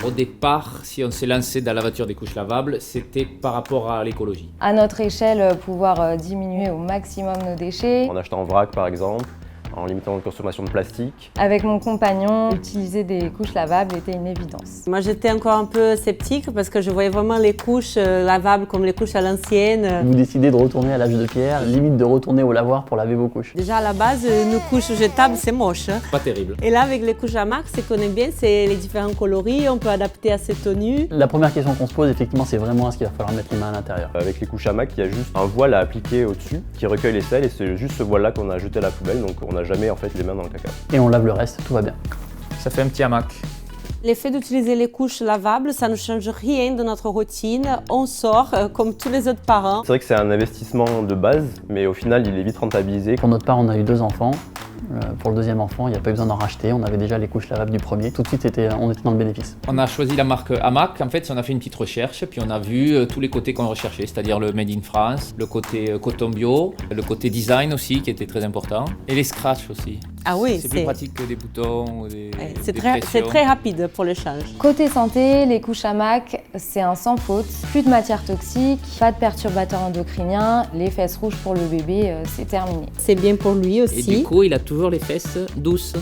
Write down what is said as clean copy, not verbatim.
Au départ, si on s'est lancé dans l'aventure des couches lavables, c'était par rapport à l'écologie. À notre échelle, pouvoir diminuer au maximum nos déchets. En achetant en vrac par exemple, en limitant la consommation de plastique. Avec mon compagnon, utiliser des couches lavables était une évidence. Moi j'étais encore un peu sceptique parce que je voyais vraiment les couches lavables comme les couches à l'ancienne. Vous décidez de retourner à l'âge de pierre, limite de retourner au lavoir pour laver vos couches. Déjà à la base, une couche jetable c'est moche. Pas terrible. Et là avec les couches à marque, ce qu'on aime bien, c'est les différents coloris, on peut adapter à ses tenues. La première question qu'on se pose, effectivement, c'est vraiment est-ce qu'il va falloir mettre les mains à l'intérieur. Avec les couches hamac, il y a juste un voile à appliquer au-dessus qui recueille les sels et c'est juste ce voile-là qu'on a jeté à la poubelle, donc on n'a jamais en fait les mains dans le caca. Et on lave le reste, tout va bien. Ça fait un petit hamac. L'effet d'utiliser les couches lavables, ça ne change rien de notre routine. On sort comme tous les autres parents. C'est vrai que c'est un investissement de base, mais au final il est vite rentabilisé. Pour notre part, on a eu 2 enfants. Pour le deuxième enfant, il n'y a pas eu besoin d'en racheter. On avait déjà les couches lavables du premier. Tout de suite, on était dans le bénéfice. On a choisi la marque Hamac. En fait, on a fait une petite recherche, puis on a vu tous les côtés qu'on recherchait, c'est-à-dire le Made in France, le côté coton bio, le côté design aussi, qui était très important, et les scratchs aussi. Ah oui, c'est plus pratique que des boutons ou des c'est pressions. très rapide pour l'échange. Côté santé, les couches hamac, c'est un sans faute. Plus de matières toxiques, pas de perturbateurs endocriniens, les fesses rouges pour le bébé, c'est terminé. C'est bien pour lui aussi. Et du coup, il a toujours les fesses douces.